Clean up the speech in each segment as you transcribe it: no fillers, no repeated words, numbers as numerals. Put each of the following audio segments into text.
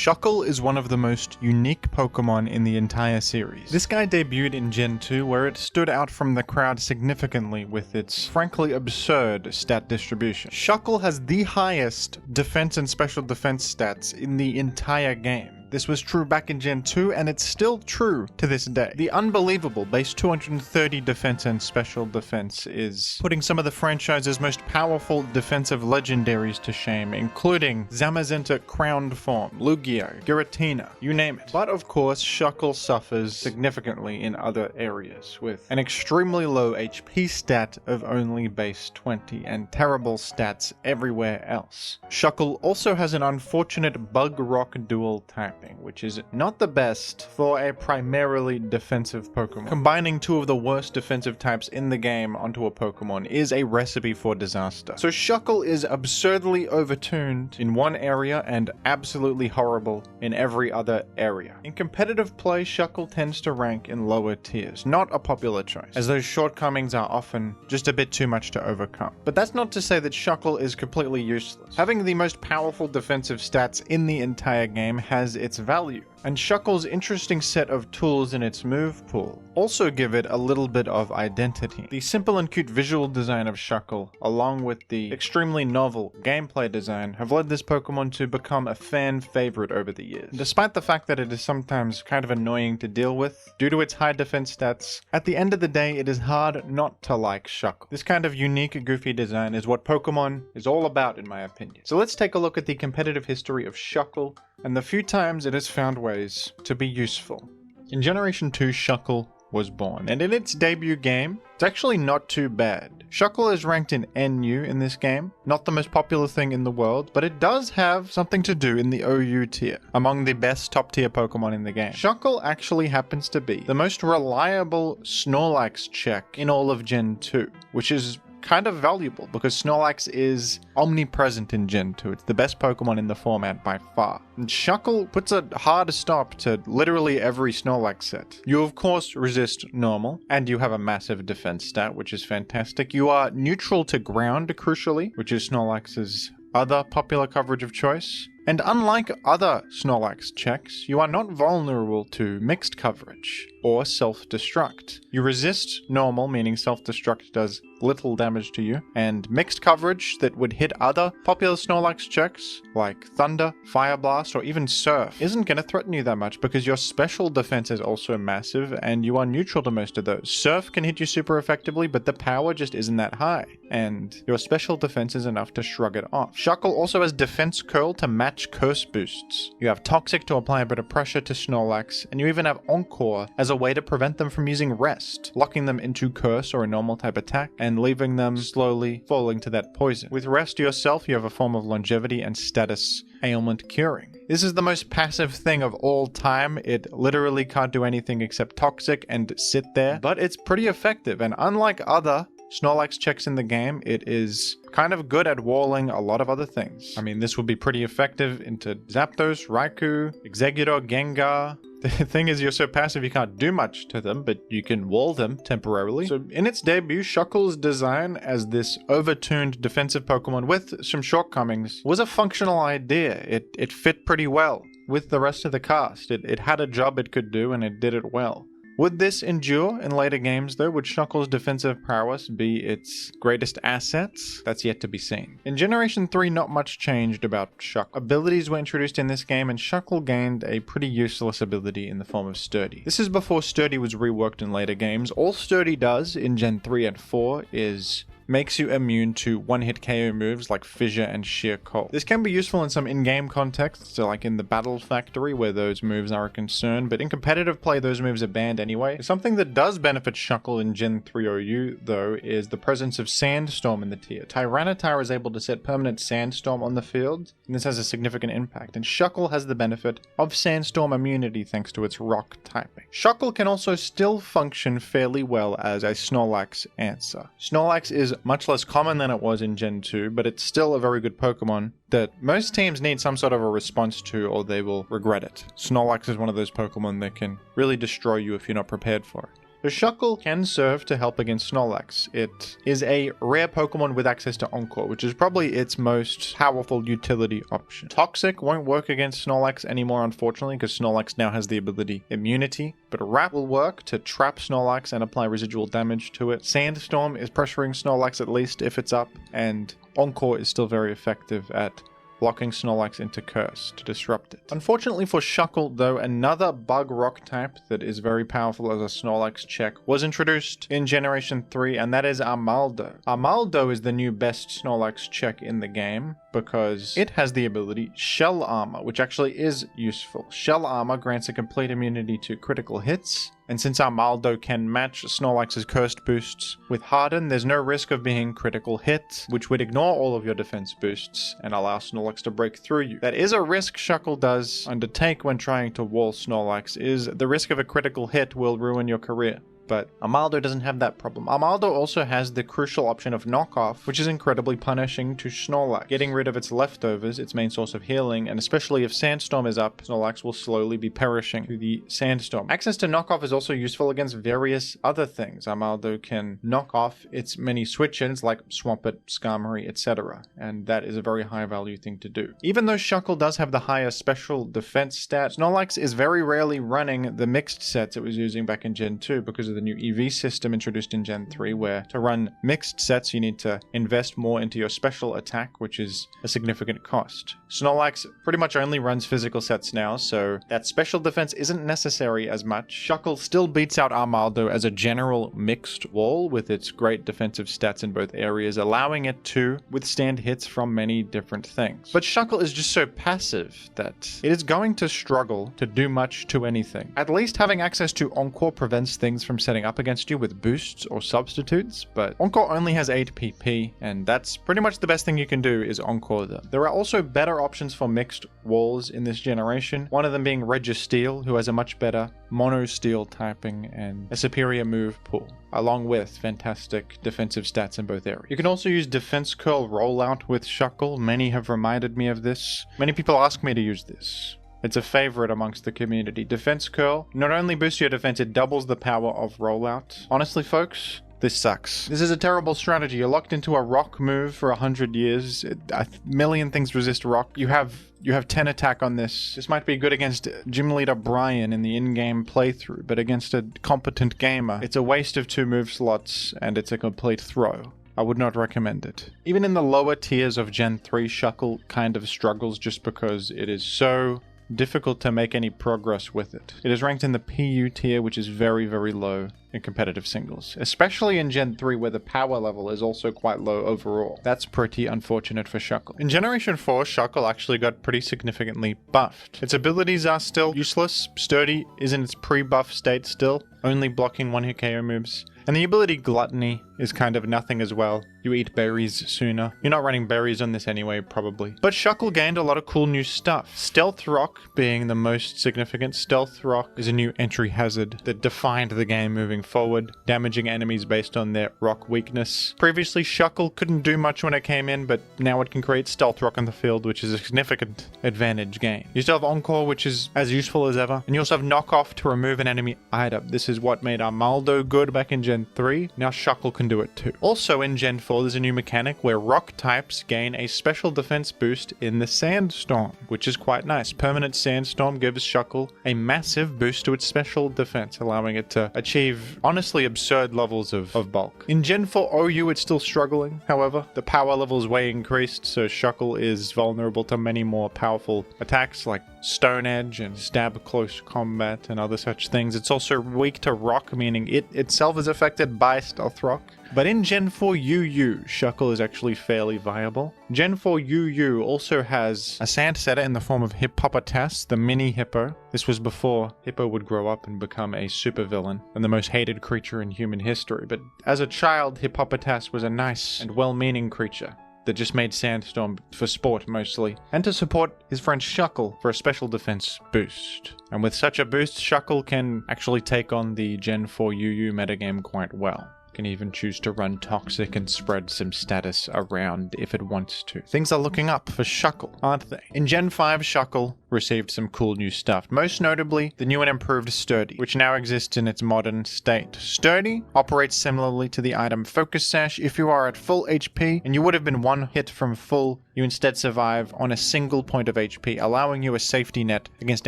Shuckle is one of the most unique Pokemon in the entire series. This guy debuted in Gen 2 where it stood out from the crowd significantly with its frankly absurd stat distribution. Shuckle has the highest defense and special defense stats in the entire game. This was true back in Gen 2, and it's still true to this day. The unbelievable base 230 defense and special defense is putting some of the franchise's most powerful defensive legendaries to shame, including Zamazenta Crowned Form, Lugia, Giratina, you name it. But of course, Shuckle suffers significantly in other areas, with an extremely low HP stat of only base 20, and terrible stats everywhere else. Shuckle also has an unfortunate bug-rock dual type, which is not the best for a primarily defensive Pokemon. Combining two of the worst defensive types in the game onto a Pokemon is a recipe for disaster. So Shuckle is absurdly overtuned in one area and absolutely horrible in every other area. In competitive play, Shuckle tends to rank in lower tiers, not a popular choice, as those shortcomings are often just a bit too much to overcome. But that's not to say that Shuckle is completely useless. Having the most powerful defensive stats in the entire game has its value, and Shuckle's interesting set of tools in its move pool also give it a little bit of identity. The simple and cute visual design of Shuckle, along with the extremely novel gameplay design, have led this Pokemon to become a fan favorite over the years. Despite the fact that it is sometimes kind of annoying to deal with due to its high defense stats, at the end of the day it is hard not to like Shuckle. This kind of unique, goofy design is what Pokemon is all about, in my opinion. So let's take a look at the competitive history of Shuckle and the few times it has found ways to be useful. In Generation 2, Shuckle was born, and in its debut game, it's actually not too bad. Shuckle is ranked in NU in this game, not the most popular thing in the world, but it does have something to do in the OU tier, among the best top tier Pokemon in the game. Shuckle actually happens to be the most reliable Snorlax check in all of Gen 2, which is kind of valuable because Snorlax is omnipresent in Gen 2. It's the best Pokemon in the format by far. And Shuckle puts a hard stop to literally every Snorlax set. You of course resist normal, and you have a massive defense stat, which is fantastic. You are neutral to ground, crucially, which is Snorlax's other popular coverage of choice. And unlike other Snorlax checks, you are not vulnerable to mixed coverage or self-destruct. You resist normal, meaning self-destruct does little damage to you, and mixed coverage that would hit other popular Snorlax checks like Thunder, Fire Blast, or even Surf isn't going to threaten you that much because your special defense is also massive and you are neutral to most of those. Surf can hit you super effectively, but the power just isn't that high, and your special defense is enough to shrug it off. Shuckle also has Defense Curl to match curse boosts. You have Toxic to apply a bit of pressure to Snorlax, and you even have Encore as a way to prevent them from using Rest, locking them into Curse or a normal type attack, and leaving them slowly falling to that poison. With Rest yourself, you have a form of longevity and status ailment curing. This is the most passive thing of all time. It literally can't do anything except Toxic and sit there, but it's pretty effective, and unlike other Snorlax checks in the game, it is kind of good at walling a lot of other things. I mean, this would be pretty effective into Zapdos, Raikou, Exeggutor, Gengar. The thing is, you're so passive you can't do much to them, but you can wall them temporarily. So in its debut, Shuckle's design as this overtuned defensive Pokemon with some shortcomings was a functional idea. It fit pretty well with the rest of the cast. It had a job it could do, and it did it well. Would this endure in later games though? Would Shuckle's defensive prowess be its greatest assets? That's yet to be seen. In Generation 3, not much changed about Shuckle. Abilities were introduced in this game, and Shuckle gained a pretty useless ability in the form of Sturdy. This is before Sturdy was reworked in later games. All Sturdy does in Gen 3 and 4 is makes you immune to one-hit KO moves like Fissure and Sheer Cold. This can be useful in some in-game contexts, so like in the Battle Factory where those moves are a concern, but in competitive play those moves are banned anyway. Something that does benefit Shuckle in Gen 3 OU though is the presence of Sandstorm in the tier. Tyranitar is able to set permanent Sandstorm on the field, and this has a significant impact, and Shuckle has the benefit of Sandstorm immunity thanks to its rock typing. Shuckle can also still function fairly well as a Snorlax answer. Snorlax is much less common than it was in Gen 2, but it's still a very good Pokemon that most teams need some sort of a response to or they will regret it. Snorlax is one of those Pokemon that can really destroy you if you're not prepared for it. The Shuckle can serve to help against Snorlax. It is a rare Pokemon with access to Encore, which is probably its most powerful utility option. Toxic won't work against Snorlax anymore, unfortunately, because Snorlax now has the ability Immunity, but Wrap will work to trap Snorlax and apply residual damage to it. Sandstorm is pressuring Snorlax at least if it's up, and Encore is still very effective at blocking Snorlax into Curse to disrupt it. Unfortunately for Shuckle, though, another bug rock type that is very powerful as a Snorlax check was introduced in Generation 3, and that is Armaldo. Armaldo is the new best Snorlax check in the game because it has the ability Shell Armor, which actually is useful. Shell Armor grants a complete immunity to critical hits, and since Armaldo can match Snorlax's cursed boosts with Harden, there's no risk of being critical hit, which would ignore all of your defense boosts and allow Snorlax to break through you. That is a risk Shuckle does undertake when trying to wall Snorlax, is the risk of a critical hit will ruin your career. But Armaldo doesn't have that problem. Armaldo also has the crucial option of Knockoff, which is incredibly punishing to Snorlax. Getting rid of its leftovers, its main source of healing, and especially if Sandstorm is up, Snorlax will slowly be perishing to the Sandstorm. Access to Knockoff is also useful against various other things. Armaldo can knock off its many switch-ins like Swampert, Skarmory, etc. And that is a very high value thing to do. Even though Shuckle does have the higher special defense stat, Snorlax is very rarely running the mixed sets it was using back in Gen 2 because of the new EV system introduced in Gen 3, where to run mixed sets you need to invest more into your special attack, which is a significant cost. Snorlax pretty much only runs physical sets now, so that special defense isn't necessary as much. Shuckle still beats out Armaldo as a general mixed wall with its great defensive stats in both areas, allowing it to withstand hits from many different things. But Shuckle is just so passive that it is going to struggle to do much to anything. At least having access to Encore prevents things from setting up against you with boosts or substitutes, but Encore only has 8 PP, and that's pretty much the best thing you can do is Encore them. There are also better options for mixed walls in this generation, one of them being Registeel, who has a much better Mono Steel typing and a superior move pool, along with fantastic defensive stats in both areas. You can also use Defense Curl Rollout with Shuckle. Many have reminded me of this. Many people ask me to use this. It's a favorite amongst the community. Defense Curl not only boosts your defense, it doubles the power of Rollout. Honestly, folks, this sucks. This is a terrible strategy. You're locked into a rock move for 100 years. A million things resist rock. You have 10 attack on this. This might be good against Gym Leader Brian in the in-game playthrough, but against a competent gamer, it's a waste of 2 move slots and it's a complete throw. I would not recommend it. Even in the lower tiers of Gen 3, Shuckle kind of struggles just because it is so difficult to make any progress with it. It is ranked in the PU tier, which is very, very low in competitive singles, especially in Gen 3 where the power level is also quite low overall. That's pretty unfortunate for Shuckle. In Generation 4, Shuckle actually got pretty significantly buffed. Its abilities are still useless. Sturdy is in its pre-buff state still, only blocking 1-hit KO moves. And the ability Gluttony is kind of nothing as well. You eat berries sooner. You're not running berries on this anyway, probably. But Shuckle gained a lot of cool new stuff. Stealth Rock being the most significant. Stealth Rock is a new entry hazard that defined the game moving forward, damaging enemies based on their rock weakness. Previously, Shuckle couldn't do much when it came in, but now it can create Stealth Rock on the field, which is a significant advantage gain. You still have Encore, which is as useful as ever. And you also have Knockoff to remove an enemy item. This is what made Armaldo good back in Gen 3. Now Shuckle can do it too. Also in Gen 4, there's a new mechanic where rock types gain a special defense boost in the Sandstorm, which is quite nice. Permanent Sandstorm gives Shuckle a massive boost to its special defense, allowing it to achieve honestly absurd levels of bulk. In Gen 4 OU, it's still struggling, however. The power level is way increased, so Shuckle is vulnerable to many more powerful attacks like Stone Edge and Stab Close Combat and other such things. It's also weak to rock, meaning it itself is affected by Stealth Rock. But in Gen 4 UU, Shuckle is actually fairly viable. Gen 4 UU also has a sand setter in the form of Hippopotas, the mini hippo. This was before Hippo would grow up and become a supervillain and the most hated creature in human history. But as a child, Hippopotas was a nice and well-meaning creature that just made Sandstorm for sport mostly, and to support his friend Shuckle for a special defense boost. And with such a boost, Shuckle can actually take on the Gen 4 UU metagame quite well. Can even choose to run Toxic and spread some status around if it wants to. Things are looking up for Shuckle, aren't they? In Gen 5, Shuckle received some cool new stuff, most notably the new and improved Sturdy, which now exists in its modern state. Sturdy operates similarly to the item Focus Sash. If you are at full HP and you would have been one hit from full, you instead survive on a single point of HP, allowing you a safety net against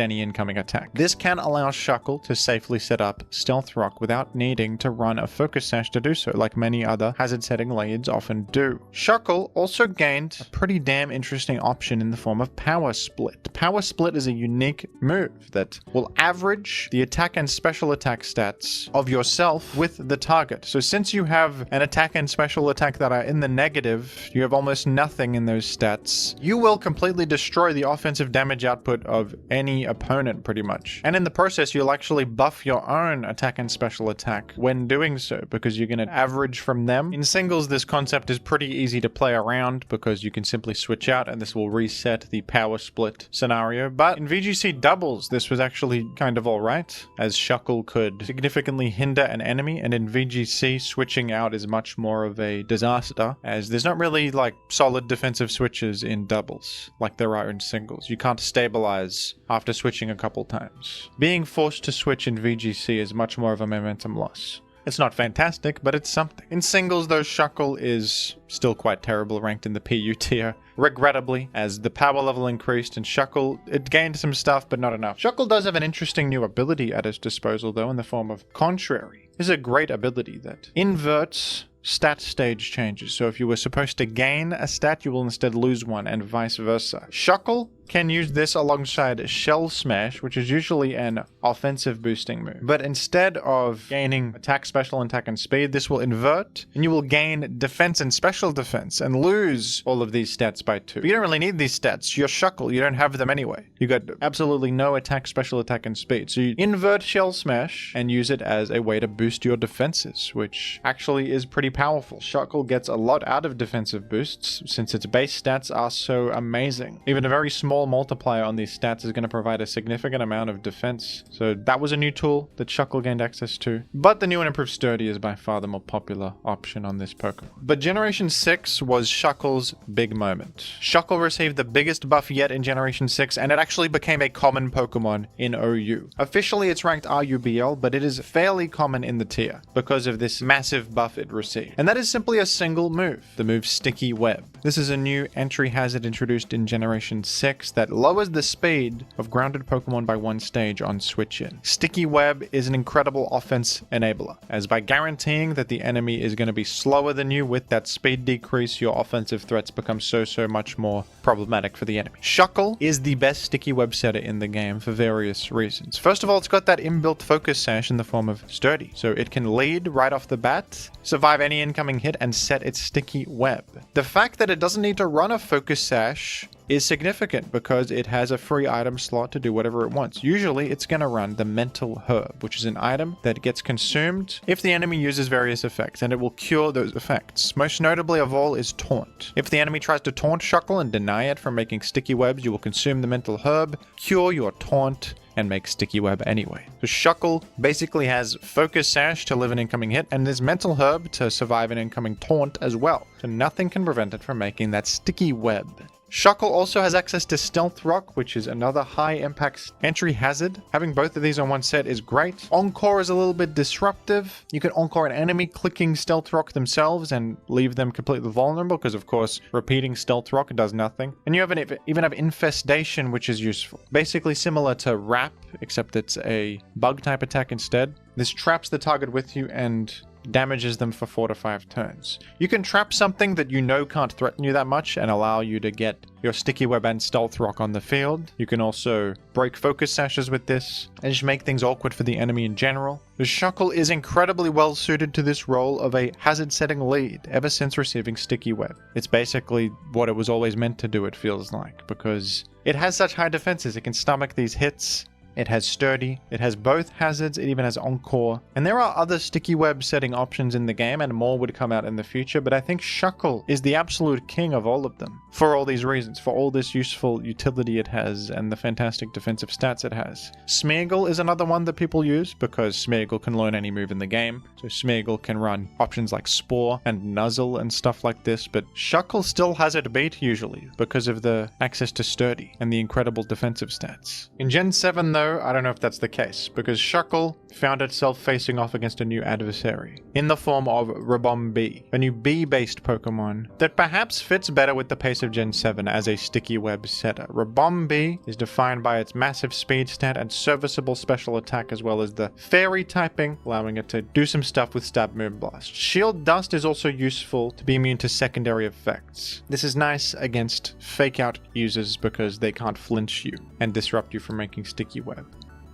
any incoming attack. This can allow Shuckle to safely set up Stealth Rock without needing to run a Focus Sash to do so, like many other hazard setting leads often do. Shuckle also gained a pretty damn interesting option in the form of Power Split. Power Split is a unique move that will average the attack and special attack stats of yourself with the target. So since you have an attack and special attack that are in the negative, you have almost nothing in those stats. You will completely destroy the offensive damage output of any opponent pretty much. And in the process, you'll actually buff your own attack and special attack when doing so, because you're going to average from them. In singles, this concept is pretty easy to play around because you can simply switch out and this will reset the Power Split scenario. But in VGC doubles, this was actually kind of alright, as Shuckle could significantly hinder an enemy, and in VGC, switching out is much more of a disaster, as there's not really like solid defensive switches in doubles like there are in singles. You can't stabilize after switching a couple times. Being forced to switch in VGC is much more of a momentum loss. It's not fantastic, but it's something. In singles, though, Shuckle is still quite terrible, ranked in the PU tier, regrettably, as the power level increased, and Shuckle, it gained some stuff, but not enough. Shuckle does have an interesting new ability at its disposal, though, in the form of Contrary. This is a great ability that inverts stat stage changes. So if you were supposed to gain a stat, you will instead lose one, and vice versa. Shuckle can use this alongside Shell Smash, which is usually an offensive boosting move. But instead of gaining attack, special, attack, and speed, this will invert, and you will gain defense and special defense, and lose all of these stats by 2. But you don't really need these stats. You're Shuckle. You don't have them anyway. You got absolutely no attack, special, attack, and speed. So you invert Shell Smash and use it as a way to boost your defenses, which actually is pretty powerful. Shuckle gets a lot out of defensive boosts since its base stats are so amazing. Even a very small multiplier on these stats is going to provide a significant amount of defense. So that was a new tool that Shuckle gained access to. But the new and improved Sturdy is by far the more popular option on this Pokemon. But Generation 6 was Shuckle's big moment. Shuckle received the biggest buff yet in Generation 6, and it actually became a common Pokemon in OU. Officially it's ranked RUBL, but it is fairly common in the tier because of this massive buff it received. And that is simply a single move, the move Sticky Web. This is a new entry hazard introduced in Generation 6 that lowers the speed of grounded Pokemon by 1 stage on switch in. Sticky Web is an incredible offense enabler, as by guaranteeing that the enemy is going to be slower than you with that speed decrease, your offensive threats become so much more problematic for the enemy. Shuckle is the best Sticky Web setter in the game for various reasons. First of all, it's got that inbuilt Focus Sash in the form of Sturdy, so it can lead right off the bat, survive any incoming hit, and set its Sticky Web. The fact that it doesn't need to run a Focus Sash is significant because it has a free item slot to do whatever it wants. Usually it's going to run the Mental Herb, which is an item that gets consumed if the enemy uses various effects, and it will cure those effects. Most notably of all is Taunt. If the enemy tries to taunt Shuckle and deny it from making sticky webs, you will consume the Mental Herb, cure your taunt, and make Sticky Web anyway. So Shuckle basically has Focus Sash to live an incoming hit, and there's Mental Herb to survive an incoming taunt as well. So nothing can prevent it from making that Sticky Web. Shuckle also has access to Stealth Rock, which is another high impact entry hazard. Having both of these on one set is great. Encore is a little bit disruptive. You can Encore an enemy clicking Stealth Rock themselves and leave them completely vulnerable, because of course repeating Stealth Rock does nothing. And you even have Infestation, which is useful. Basically similar to Wrap, except it's a bug type attack instead. This traps the target with you and damages them for 4 to 5 turns. You can trap something that you know can't threaten you that much and allow you to get your Sticky Web and Stealth Rock on the field. You can also break Focus Sashes with this and just make things awkward for the enemy in general. The Shuckle is incredibly well suited to this role of a hazard setting lead ever since receiving Sticky Web. It's basically what it was always meant to do, it feels like, because it has such high defenses. It can stomach these hits it has Sturdy, it has both hazards, it even has Encore. And there are other sticky web setting options in the game, and more would come out in the future, but I think Shuckle is the absolute king of all of them. For all these reasons, for all this useful utility it has, and the fantastic defensive stats it has. Smeargle is another one that people use, because Smeargle can learn any move in the game, so Smeargle can run options like Spore and Nuzzle and stuff like this, but Shuckle still has it beat usually, because of the access to Sturdy and the incredible defensive stats. In Gen 7 though, I don't know if that's the case, because Shuckle found itself facing off against a new adversary, in the form of Ribombee, a new bee-based Pokemon that perhaps fits better with the pace of Gen 7 as a sticky web setter. Ribombee is defined by its massive speed stat and serviceable special attack, as well as the fairy typing, allowing it to do some stuff with Stab Moonblast. Shield Dust is also useful to be immune to secondary effects. This is nice against fake out users because they can't flinch you and disrupt you from making sticky web.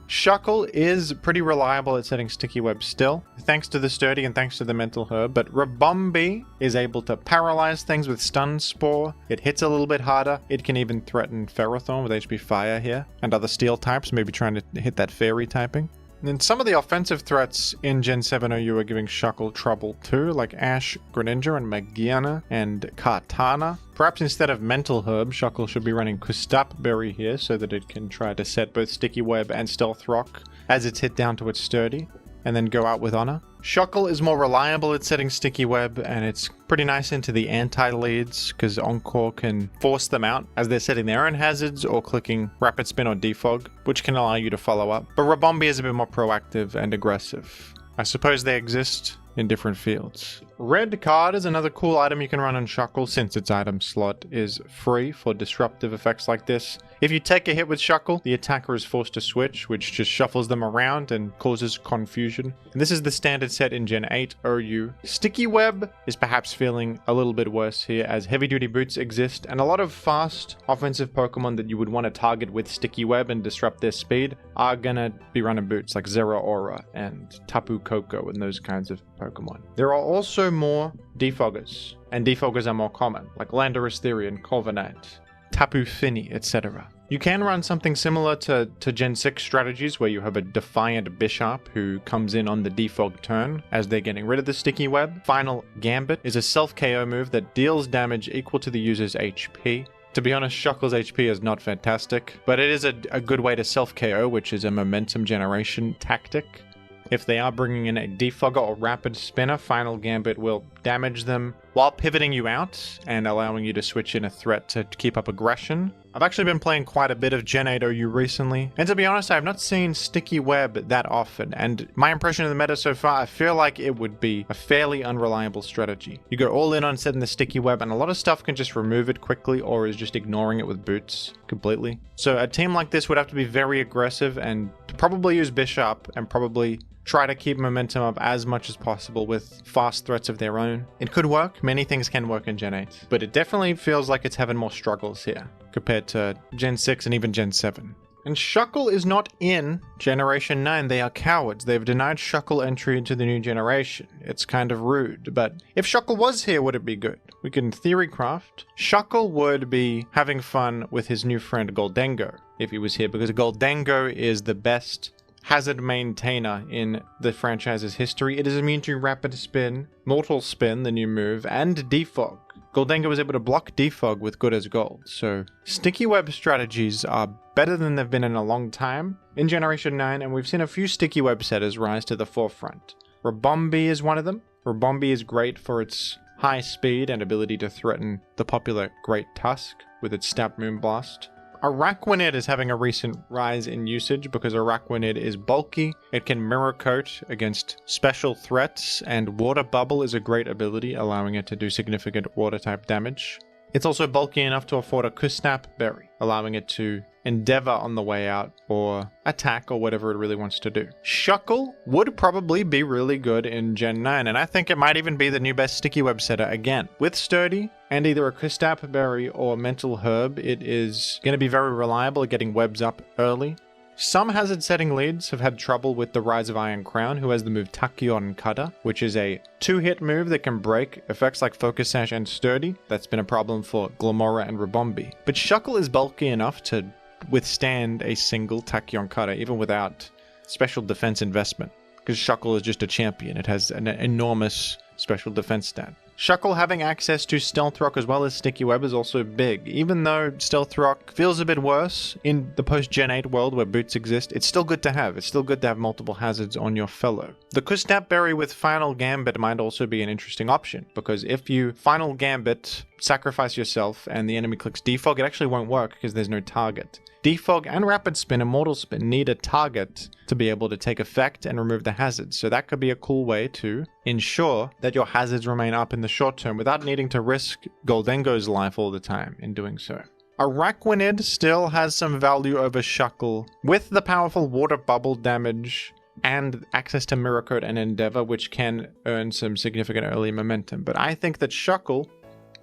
Shuckle is pretty reliable at setting sticky web still, thanks to the Sturdy and thanks to the Mental Herb, but Ribombee is able to paralyze things with Stun Spore. It hits a little bit harder. It can even threaten Ferrothorn with HP Fire here, and other steel types, maybe trying to hit that fairy typing. And some of the offensive threats in Gen 7 OU are giving Shuckle trouble too, like Ash, Greninja, and Magiana, and Kartana. Perhaps instead of Mental Herb, Shuckle should be running Kustapberry here so that it can try to set both Sticky Web and Stealth Rock as it's hit down to its Sturdy, and then go out with Honor. Shuckle is more reliable at setting Sticky Web, and it's pretty nice into the anti-leads, because Encore can force them out as they're setting their own hazards or clicking Rapid Spin or Defog, which can allow you to follow up. But Ribombee is a bit more proactive and aggressive. I suppose they exist in different fields. Red Card is another cool item you can run on Shuckle, since its item slot is free for disruptive effects like this. If you take a hit with Shuckle, the attacker is forced to switch, which just shuffles them around and causes confusion. And this is the standard set in Gen 8 OU. Sticky Web is perhaps feeling a little bit worse here, as heavy duty boots exist, and a lot of fast offensive Pokemon that you would want to target with Sticky Web and disrupt their speed are gonna be running boots like Zeraora and Tapu Koko and those kinds of Pokemon. There are also more defoggers, and defoggers are more common, like Landorus Therian, Corviknight, Tapu Fini, etc. You can run something similar to Gen 6 strategies, where you have a Defiant Bishop who comes in on the defog turn as they're getting rid of the Sticky Web. Final Gambit is a self-KO move that deals damage equal to the user's HP. To be honest, Shuckle's HP is not fantastic, but it is a good way to self-KO, which is a momentum generation tactic. If they are bringing in a Defogger or Rapid Spinner, Final Gambit will damage them while pivoting you out and allowing you to switch in a threat to keep up aggression. I've actually been playing quite a bit of Gen 8 OU recently, and to be honest, I have not seen Sticky Web that often, and my impression of the meta so far, I feel like it would be a fairly unreliable strategy. You go all in on setting the Sticky Web, and a lot of stuff can just remove it quickly or is just ignoring it with boots completely. So a team like this would have to be very aggressive and probably use Bishop and probably try to keep momentum up as much as possible with fast threats of their own. It could work. Many things can work in Gen 8, but it definitely feels like it's having more struggles here compared to Gen 6 and even Gen 7. And Shuckle is not in Generation 9. They are cowards. They've denied Shuckle entry into the new generation. It's kind of rude, but if Shuckle was here, would it be good? We can theory craft. Shuckle would be having fun with his new friend Goldengo if he was here, because Goldengo is the best hazard maintainer in the franchise's history. It is immune to Rapid Spin, Mortal Spin, the new move, and Defog. Goldengo was able to block Defog with Good as Gold, so Sticky Web strategies are better than they've been in a long time in Generation 9, and we've seen a few Sticky Web setters rise to the forefront. Ribombee is one of them. Ribombee is great for its high speed and ability to threaten the popular Great Tusk with its Stab Moonblast. Araquanid is having a recent rise in usage because Araquanid is bulky, it can mirror coat against special threats, and Water Bubble is a great ability, allowing it to do significant water type damage. It's also bulky enough to afford a Kustapberry, allowing it to endeavor on the way out or attack or whatever it really wants to do. Shuckle would probably be really good in Gen 9, and I think it might even be the new best Sticky Web setter again. With Sturdy and either a Kustapberry or Mental Herb, it is going to be very reliable at getting webs up early. Some hazard setting leads have had trouble with the Rise of Iron Crown, who has the move Tachyon Cutter, which is a 2-hit move that can break effects like Focus Sash and Sturdy. That's been a problem for Glamora and Ribombee. But Shuckle is bulky enough to withstand a single Tachyon cutter, even without special defense investment. Because Shuckle is just a champion. It has an enormous special defense stat. Shuckle having access to Stealth Rock as well as Sticky Web is also big. Even though Stealth Rock feels a bit worse in the post-Gen 8 world where boots exist, it's still good to have. It's still good to have multiple hazards on your fellow. The Kustap Berry with Final Gambit might also be an interesting option, because if you Final Gambit, sacrifice yourself, and the enemy clicks Defog, it actually won't work because there's no target. Defog and Rapid Spin and Mortal Spin need a target to be able to take effect and remove the hazards, so that could be a cool way to ensure that your hazards remain up in the short term without needing to risk Goldengo's life all the time in doing so. Araquanid still has some value over Shuckle, with the powerful Water Bubble damage and access to Mirror Coat and Endeavor, which can earn some significant early momentum. But I think that Shuckle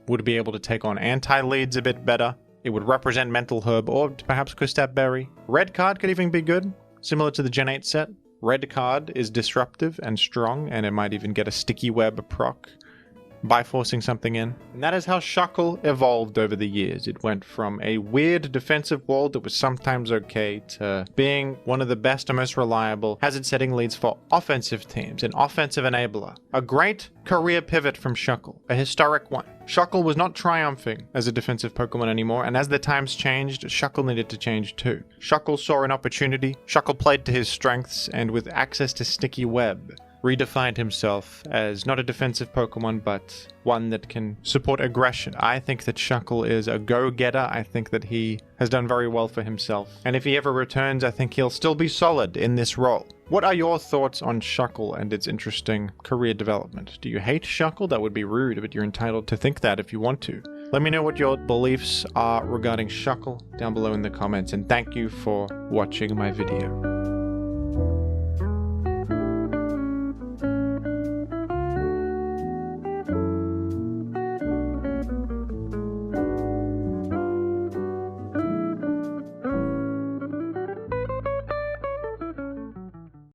would be able to take on anti-leads a bit better. It would represent Mental Herb or perhaps Kustap Berry. Red card could even be good, similar to the Gen 8 set. Red card is disruptive and strong, and it might even get a Sticky Web proc by forcing something in. And that is how Shuckle evolved over the years. It went from a weird defensive wall that was sometimes okay to being one of the best and most reliable hazard-setting leads for offensive teams, an offensive enabler. A great career pivot from Shuckle, a historic one. Shuckle was not triumphing as a defensive Pokemon anymore, and as the times changed, Shuckle needed to change too. Shuckle saw an opportunity, Shuckle played to his strengths, and with access to Sticky Web, redefined himself as not a defensive Pokemon, but one that can support aggression. I think that Shuckle is a go-getter. I think that he has done very well for himself. And if he ever returns, I think he'll still be solid in this role. What are your thoughts on Shuckle and its interesting career development? Do you hate Shuckle? That would be rude, but you're entitled to think that if you want to. Let me know what your beliefs are regarding Shuckle down below in the comments, and thank you for watching my video.